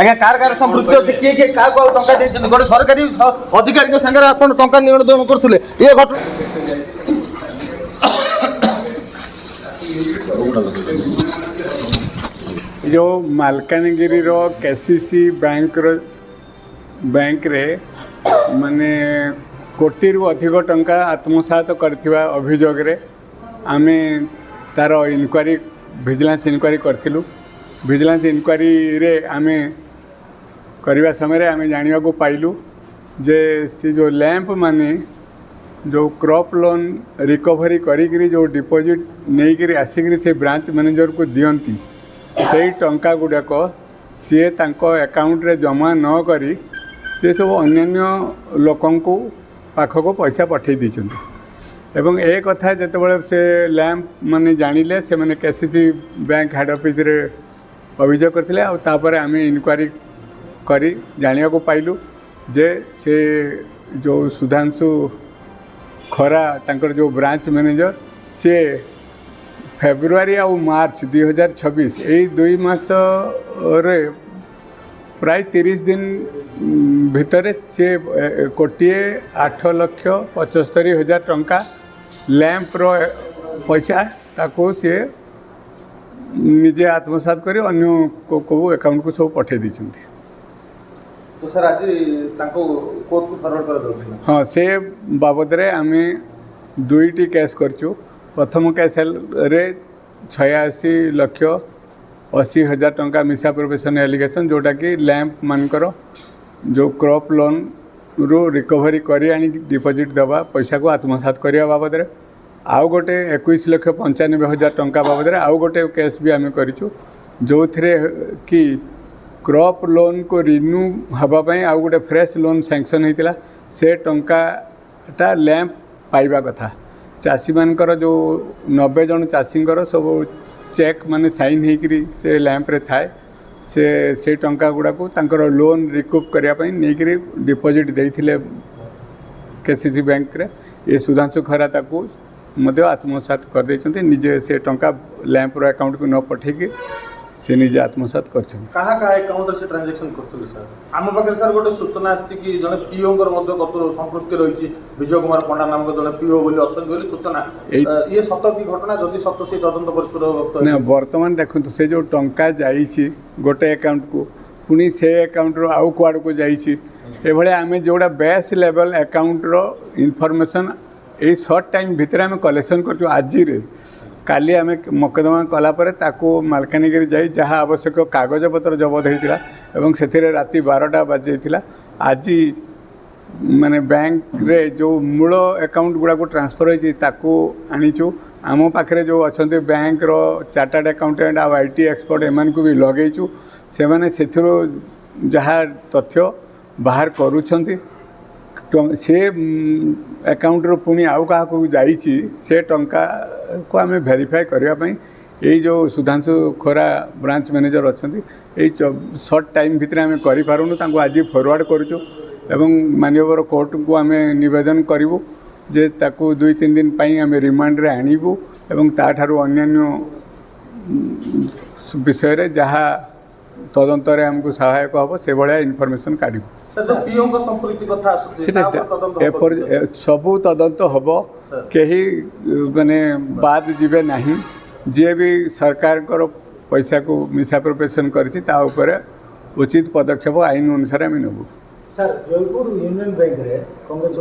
आज्ञा car car संपृक्ति अच्छे किए किए क्या टंका देते गोटे सरकारी अधिकारी सागर आप टंका नियंत्रण करते ये घटना जो मालकानगिरी रो केसीसी बैंक रे माने कोटी रु अधिक टंका आत्मसात करथिबा अभियोग रे आमे तार इनक्वारी विजिलेंस इनक्वारी करथिलु। विजिलेंस इनक्वारी रे आमे करबा समय आमे जानिबा को पाइलु जे से जो लैंप माने जो क्रॉप लोन रिकवरी करी जो डिपॉजिट नहीं करी आसिक से ब्रांच मैनेजर को दियंती से टंका गुड़ाक सी अकाउंट रे जमा न करी से सब अन्य लोकंकु पाखक पैसा पठे दी एवं एक कथा जिते से लैंप माने जानिले से माने केसीसी बैंक हेड ऑफिस रे अभियोग करथिले आ तापर आमे इनक्वारी करी जानिया को पाइलु जे से जो सुधांशु खरा तांकर जो ब्रांच मैनेजर से फेब्रुआरी आ मार्च 2026 यही 2 मास रे प्राय 30 दिन भितर से 1,08,75,000 टंका लैंप रो पैसा ताको से निजे आत्मसात करी अन्य को अकाउंट को सब पठे दी। तो सर आज तांको कोर्ट को फॉरवर्ड कर दउछि। हाँ से बाबद रे आमे दुईटी केस करछु। प्रथम केस रे 86,80,000 टंका मिसअप्रोप्रिएशन एलिगेशन जोटा कि लैंप मानकर जो क्रॉप लोन रो रिकवरी करी आनी डिपॉजिट दबा पैसा को आत्मसात करिया बाबद रे आउ गोटे 21,95,000 टंका बाबद रे आउ गोटे केस भी आमे करिछु जो थरे कि क्रॉप लोन को रिन्यू हवापाई आउ गोटे फ्रेश लोन सैंक्शन होता से टंकाटा लैंप पाइबा कथा चाषी मानकर जो 90 जन चाषी सब चेक माने साइन होकरी से लैंप रे थाए से टंका गुड़ा को तांकर लोन रिकूप करने नहीं डिपॉजिट देइथिले केसीसी बैंक रे ये सुधांशु खरा ताकू मध्य आत्मसात कर देइछन्ते निजे से टंका लैंप रो अकाउंट को न पठेकी से निजे आत्मसात करछन। कहा कहा अकाउंट से ट्रांजैक्शन करथुले सर आम पाखे सर गोटे सूचना आछि कि जने पीओ मध्य कत संपृक्ति रही विजय कुमार पंडा नाम जने पीओ बोली अछन बोली सूचना ये सत की घटना जदि सत से तदंत परिसर ना वर्तमान देखंतु से जो टंका जाईछि गोटे अकाउंट को पुनी से अकाउंट रो आउ कुआड को जाईछि ए भले आमे जोडा बेस लेवल अकाउंट रो इन्फॉर्मेशन ए शॉर्ट टाइम भितर आमे कलेक्शन करछु आजि रे काली आमे मकदमा कलापर ताको मालकानगिरी जाई जहाँ आवश्यक कागज पत्र जबत होता एवं से राति 12टा बाजी आज माने बैंक रे जो मूल अकाउंट गुड़ा को ट्रांसफर होती आनीचु आम पाखे जो अच्छा बैंक रो चार्टर्ड अकाउंटेंट आ IT एक्सपर्ट एम को भी लगेचु से मैंने से जहाँ तथ्य बाहर करुँच से अकाउंट रो पुणी आउ क्या जाइए से टंका को आम वेरीफाई करने यही जो सुधांशु खोरा ब्रांच मैनेजर अच्छा यही शॉर्ट टाइम भितर आम करूँ आज फॉरवर्ड करुचु एवं माननीय कोर्ट को आम निवेदन करूँ जे ताकू 2-3 दिन आम रिमांड रे आणबू एवं ताठारू अन्यान्य विषय रे जहाँ तदंत रे हमको सहायक हम से भाया इनफॉरमेशन काढ़ू सबू तदंत हम कहीं माने बाद जीवे नहीं जे भी सरकार पैसा को मिसअप्रोप्रिएशन करछि उचित पदक्षेप आईन अनुसार आम नबू। सर जयपुर यूनियन बैंक रे कांग्रेस